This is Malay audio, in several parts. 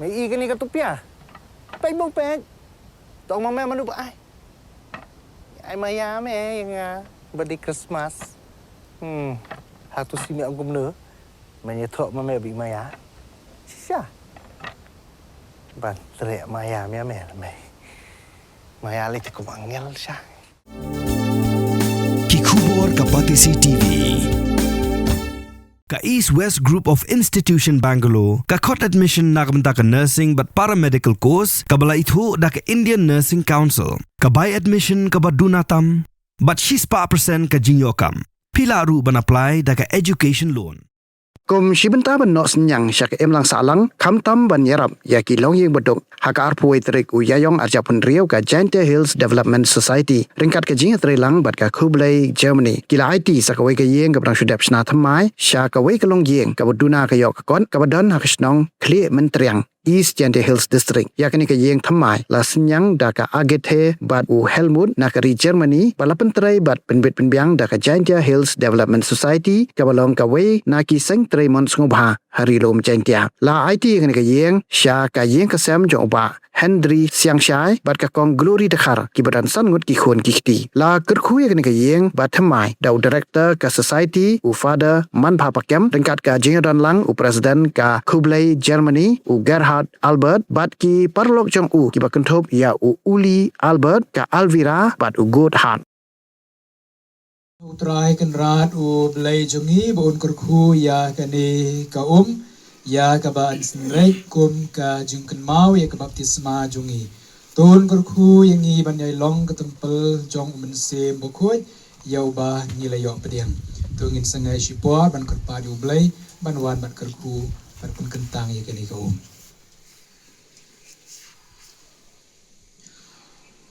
Mày y cái này cái tụp à? Bánh bông bẹt. Tao mà mẹ mà nụ ai? Ai mà ya mẹ yang birthday Christmas. Satu si mẹ ông cũng nữa. Mày nhớ thọ mà mẹ bị maya. Siapa? Ban teriak maya mẹ mẹ là mày. Maya lagi cukup angel sah. Kikubor Kapatisi TV. Ka East West Group of Institution Bangalore, ka khot admission na kamta ka nursing but paramedical course, ka bala ithu da ka Indian Nursing Council, ka buy admission ka badunatam, but 6% ka jinyokam. Pila ru ban apply da ka education loan. Kum shibenta ban no senyang syak em lang salang kham tam ban yarap ya ki long yeng bodok hakar puai trik u yayong arja pun riau ka Giant Hills Development Society ringkat ka jing lang bat ka Kublai Germany kila IT sakawai ka yeng ka brang shudap shna thamai sya ka wai ka long yeng ka boduna ka yok ka kon ka badan hakisnong kli mentriang East Giant Hills District yakni ka yeng thamai la senyang da ka Agethe bat u Helmut na ka ri Germany balapan trai bat penbit penbiang da ka Giant Hills Development Society ka balong ka wai na ki seng Raymond Ngobha hari lom Giantia la IT kan ka yeng sya ka yeng ka sam jong ba Henry Siang Shai bat ka kong Glory Dakhar ki badan san ngut ki khon ki khti la kerkhu kan ka yeng bat thamai dau director ka society u father man pha pakem ringkat ka jing dan lang u president ka Kublai Germany u Gerhard Albert bat ki parlok jong u ki ba kenthop ya u Uli Albert ka Alvira bat u good heart Utrai kan rat u belai jungi bon kerku ya kani ka ya ka ba snrek kum ka jungkan mau ya ka baptisma jungi ton kerku yang i ban yai long ka tempel jong men sem bokoi yau ba ni la yo pediang tungin sangai sipor ban kerpa di belai ban wan ban kerku ban pun kentang ya kani ka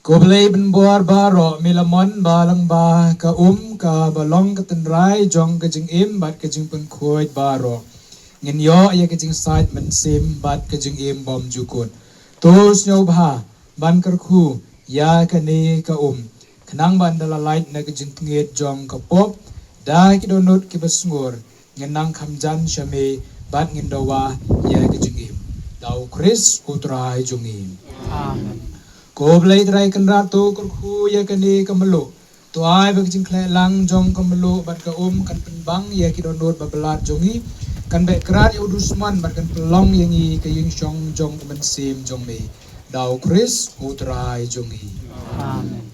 Kublai ben buar baro milamon balang ba ka ka balong ka tenrai jong ka jing im bat ka jing pen khoi baro ngin yo ya ka jing side men sim bat ka jing im bom jukut tos nyo bha ban kar khu ya ka ni ka khnang ban dala light na ka jing nget jong ka pop da ki donut ki basngur ngin nang khamjan shame bat ngin dawa ya ka jing im dau Chris utrai jungi amen Kublai trai kan ratu kerku ya kani kemelu tu ai bag jing khle lang jong kemelu bat ka kan penbang ya ki dondot babelat jongi kan be krat ya udusman bat kan pelong yang i ka ying shong jong men sim jong me dau Chris utrai jongi amen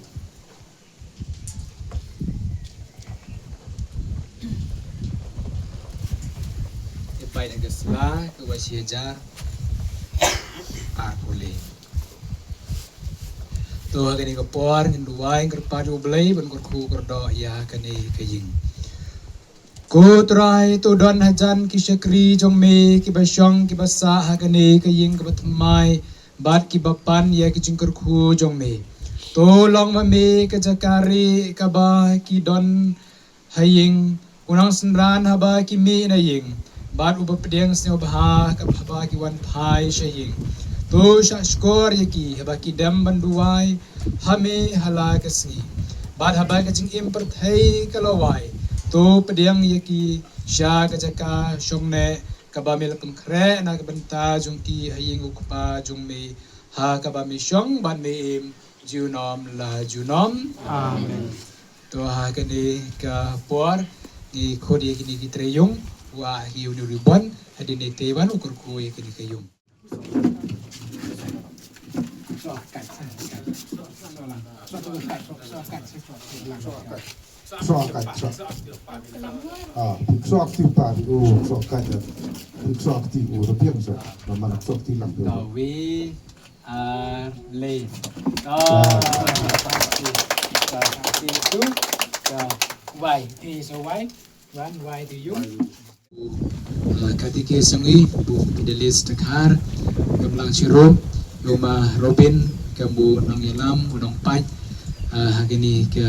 Baik dan keslah ke wasiajar akule to kani ka por ngin duai ngar padu blai ban kurku kurdo ya kani kaying ko trai to don hajan ki shakri jong me ki basyong ki basa ha kani kaying ka batmai bat ki bapan ya ki jingkurku jong me to long ma me ka jakari ka ba ki don haying unang senran ha ba ki me na ying bat ubapdeng snyo bha ka ba ki wan phai shaying to shashkor yaki habaki dam banduai hame hala kasni bad habai kaching imper thai kalawai to pediang yaki sha kachaka shomne kabamil pun kre na kabanta jungki haying ukpa jungme ha kabami shong ban me im junom la junom amen to ha kani ka por ni khodi yaki ni treyung wa hiu ni ribon hadine tewan ukur ku yaki ni kayung Ketika sengi bu Fidelis Dakhar Gemlang Sirum Luma Robin Kambu nang ilam unang pai hakini ka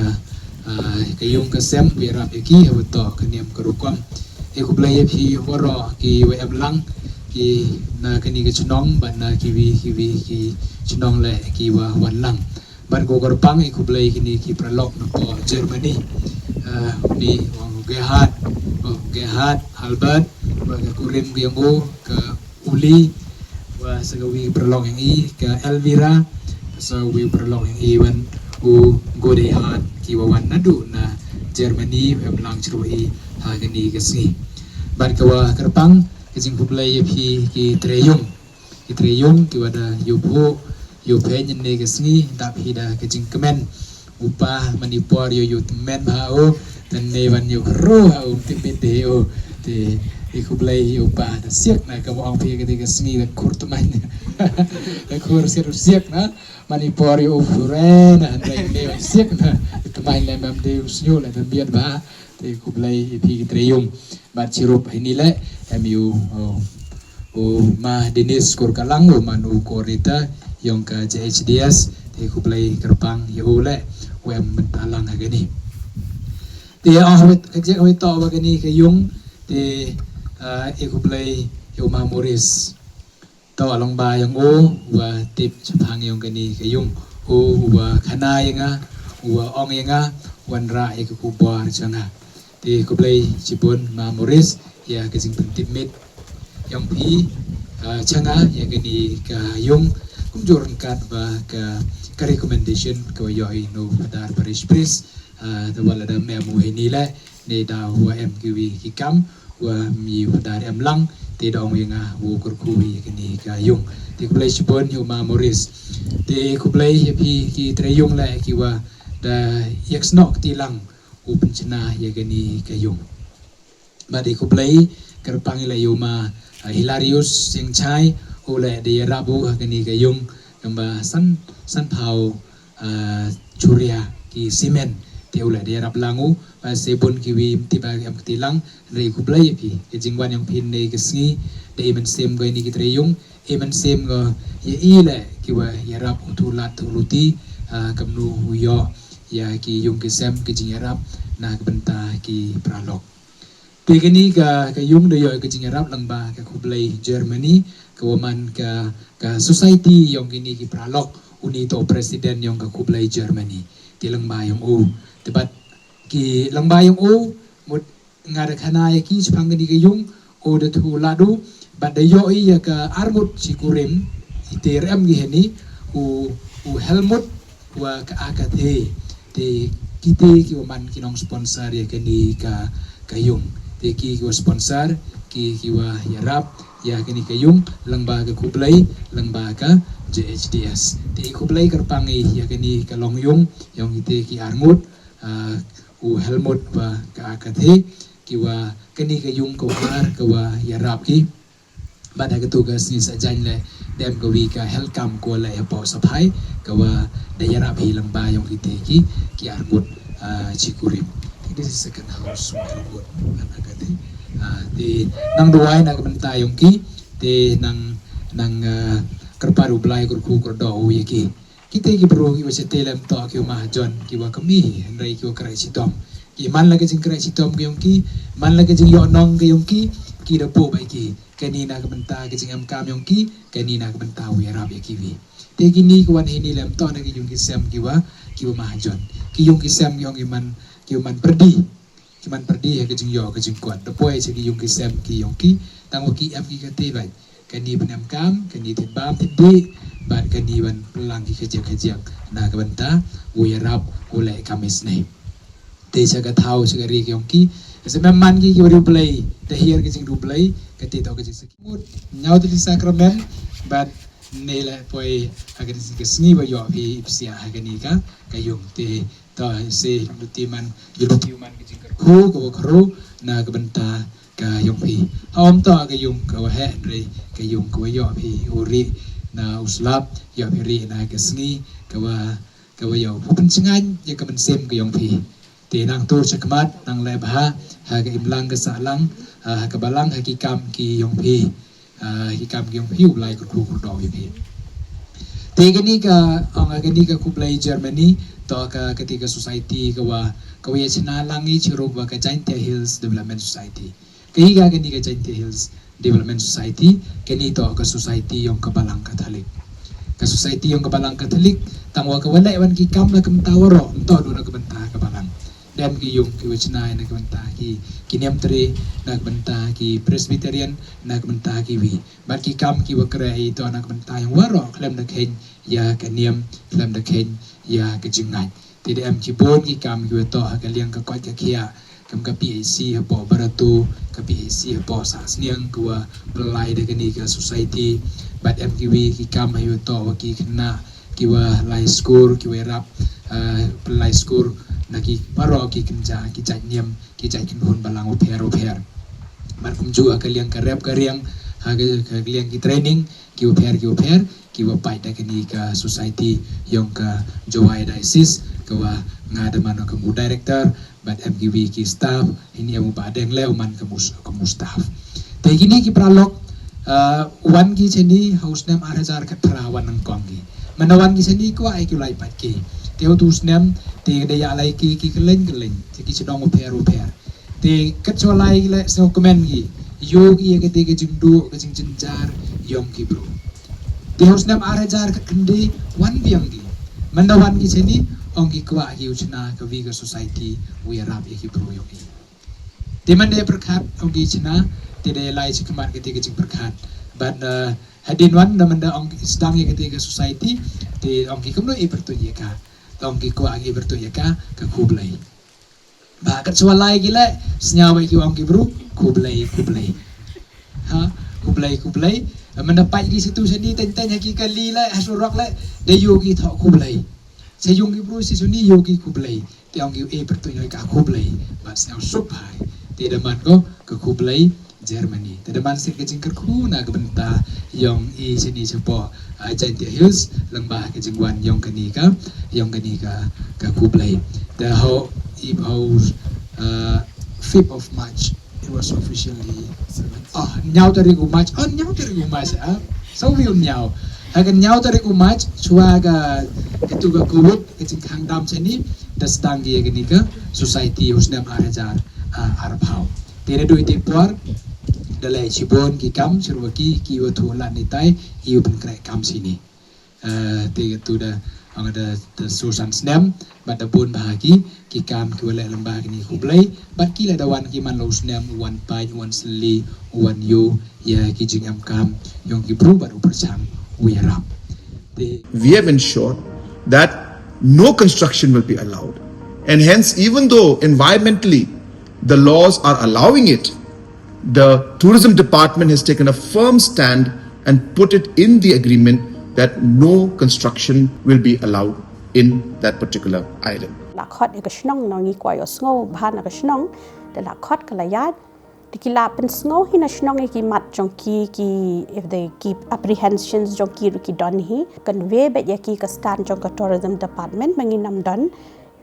kayong kasem wirap iki habuto kaniam karukwam ekublay hi woro ki we ablang ki na kani ka chunong ban na kiwi ki chunong le ki wa wanlang ban ko korpang ekublay kini ki pralok no po Germany ni wang Gerhard Albert wa ka kurim kiyambo ka uli wa segawi berlong yang ke Elvira segawi berlong yang iwan godehan kiwawan nadu na Germany belang cerui hagani kesni bar kawa kerpang kejing publai yapi ki treyung ki wada yubu yupen ne kesni dap hida kejing kemen upah manipur yo temen bau dan newan yo kru au tipete o te ikublai upah da siak na ka ang pi ketika kesni da kur teman da kur siak na manipur yo uren andai newan siak na teman lembam de usnyo la biat ba te ikublai pi treyung bat cirup inile MU ma Denis Kurkalang manu korita yang ke JHDS te kublai kerpang yole wem mentalang agani te ahwet kejek awet to bagani ke yung te kublai yo ma Morris to along ba yang wa tip chapang yang gani ke yung wa khana yang wa ong yang wan ra ke kubar changa te kublai cipun ma Morris ya kejing pentip mit yang pi changa ya gani ka yung kumjur kat ba ka recommendation ko yoi no dar parish pris the wala da memu hinila ne da wa mqv ki kam wa mi dar em lang te dong winga wo kur ku ya gani ka yung te kublai shibon yu ma Morris te kublai pi ki tre yung la ki wa da yaksnok ti lang upenchna ya gani ka yung ba de kublai kerpang ila yu ma Hilarius yang chai oleh dia rabu kini kayung kamba san pau curia ki simen dia oleh dia rab langu sebun kiwi tiba yang ketilang dari kublai pi kejingwan yang pin dari kesni dari men sem go ini kitreyung men sem go ya ile kiwa ya rab utulat uluti kamnu yo ya ki yung kesem kejing rab na kebenta ki pralok Begini ka yung doyo ke jingarap lang ba ka kublai Germany kawaman ka society yung kini ki pralok unito presiden yung ka kublai Germany ti lang ba yung debat ki lang ba yung mud ngada kana ya ki chpang ni ka yung da tu ladu ba dayo ya ka armut si kurim iterem gi heni helmut wa ka akate te kite ki waman kinong sponsor ya kini ka yung ki sponsor ki wa yarap ya kini kayung langba ka kublai langba ka JHDS ti kublai kerpangi ya kini ka longyung yang ite ki armut helmut wa ka akathe ki wa kini kayung ko har ka wa yarap ki bada ka tugas ni sa janle dem ko wi ka helkam ko la ya po sapai ka wa da yarap hi langba yang ite ki armut chikurim. This is second house good anagati di nang duay na kabanta yung ki di nang kerparu blay kurku kurdo uyaki kita ki bro ki wasa telam to ki mahajon ki wa kami rai ki wa krai sitom ki man lagi jing krai sitom ki yung ki man lagi jing yo nong ki yung ki da po bai ki kanina kabanta ki jing am kam yung ki kanina kabanta wi rab ya ki wi te kini ki wan hini lam to na ki yung ki sem ki wa mahajon ki yung ki sem yung iman kiuman perdi ya kejing yo kejing kuat depoi segi yung kisem ki yongki tang waki am ki kate bai kani benam kam kani tibam tibdi ban kani ban pelang ki kejang na kabanta wo yarap oleh kamis nei te jaga thau jaga ri yongki se memman ki ru play te hier kejing ru play kate to kejing sekimut nyau ti sakramen ban nela poi agar kesni ba yo pi ipsia agani ka kayung te ta se lutiman yulutuman kejing kerku ko kru na kabenta ka yung pi om ta ka yung ka he re ka yung ko yo pi uri na uslap yo pi ri na kesni ka wa yo pupen singan ya ka sem ka yung pi te nang tur chakmat nang le ba ha ka imlang ka salang ha ka balang hakikam ki yung pi hikam ki yung pi ulai ko ku do pi te gani ka kublai Germany to ka ketika society kawa ya sinalangi chirog wa ka Jaintia Hills Development Society kahiga kani ka Jaintia Hills Development Society kani to ka society yung kabalang Katolik ka society yung kabalang Katolik tangwa ka wala ewan ki kam na kamtawaro to do na kabanta kabalang dan ki yung ki wachnai nak benta ki niam tre nak benta ki Presbyterian nak benta ki wi bat ki kam ki wakrai to nak benta yang waro klem nak hen ya ka niam klem nak hen ya ka jingai ti em ki bon ki kam ki to ka liang ka ko ka kia kam ka PAC hapo baratu ka PAC hapo sa sniang kwa belai de ni ka society bat em ki wi ki kam ayo to wa ki kena ki wa lai skor ki wa rap pelai skor naki paro ki kenja ki cai niam ki cai kin hun balang oper mar kum ju akaliang karep kariang akaliang ki training ki oper ki wa pai da kini ka society yang ka jowai diocese ka wa ngada mano ka mu director but MGV ki staff ini amu badeng le uman ka mu staff te gini ki pralok wan ki cheni house name 8000 ka trawan ng konggi manawan ki cheni ko ai ki lai pat ki Teo tu snem te daya lai ki keleng te ki sedang oper te kecuali le so komen ki yogi ke te ke jingdu ke jing jenjar yom ki bro Teo snem arajar ke kendi wan biang ki mandawan ki seni ong ki kwa ki uchna ke vi ke society we rap ki bro yogi te mande perkat ong ki chna te daya lai chi kemat ke te ke jing perkat but hadin wan da manda ong sedang ke te ke society te ong ki kemno e pertuye ka tong ki ko agi bertuya ka kublai ba kat swalai gila senyawa ki wang ki bro kublai ha kublai mendapat di situ sini tenten haki kali la hasurak la de yogi tho kublai se yogi bro si suni yogi kublai te ong ki e bertuya ka kublai ba senyaw sup hai te daman ko ke kublai Germany. Teman sik kecing kerku na kebenta yang i sini sepo Giant Hills lembah kejengwan yang keni ka Kublai. The how 5th of March it was officially nyau dari March so will nyau akan nyau dari March chua ga ketuga kuwut kecing hang dam sini das dangi keni ka society husnam arajar arbau. Tere do ite puar dalai cibon ki kam surwaki ki watu lan nitai iu pen krai kam sini te tu da ang ada susan snem bat da bon bahagi ki kam ki wala lembah ni Kublai bat ki la dawan ki man lo snem wan pai wan sli wan yo ya ki jingam kam yong ki bru baru percham we rap we have ensured that no construction will be allowed, and hence even though environmentally the laws are allowing it, the tourism department has taken a firm stand and put it in the agreement that no construction will be allowed in that particular island. La khot e ka snong no ngi kwa yo sngo bhan ka snong de la khot ka la yat tikila pen sngo hi na snong e ki mat jong ki if they keep apprehensions jong ki ru ki don hi kan we bet ya ki ka stand jong ka tourism department mangi nam don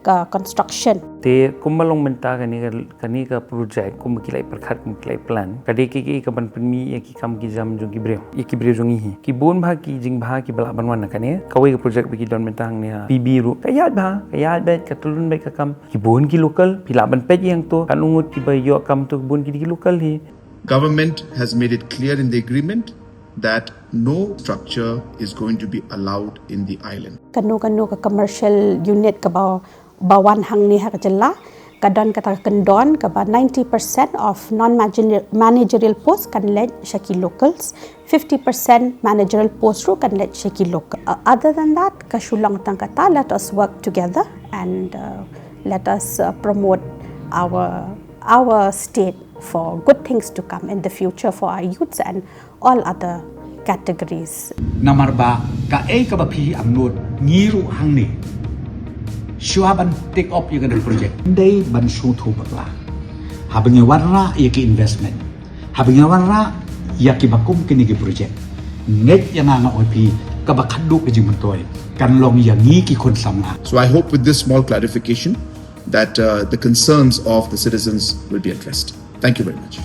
ka construction te kumalong menta kani ka project kum kilai perkhat kum kilai plan kade ki ka ban penmi ki kam ki jam jong ki breu jong hi ki bon bha ki jing bha ki bala banwan kane kawai ka project ki don mentang ne pb ru kayat bet ka tulun bet ka kam ki bon ki local pila ban pet yang to kan ungut ki ba yo kam to bon ki local hi. Government has made it clear in the agreement that no structure is going to be allowed in the island. Kanu ka commercial unit ka bawan hang ni ha jalla kadon kata kendon ka 90% of non-managerial posts kan led shaki locals, 50% managerial posts ru kan led shaki local. Other than that, ka shulang tang kata let us work together and let us promote our state for good things to come in the future for our youths and all other categories. Namarba ka ka bapi amnod ngiru hang ni Shuaban take up yung project. Day ban shoot ho bakla. Habang yung warra yaki investment. Habang yung warra yaki bakum kini project. Nget yang nga opi kabakado ka jing mantoy. Kanlong yangi ki konsama. So I hope with this small clarification that the concerns of the citizens will be addressed. Thank you very much.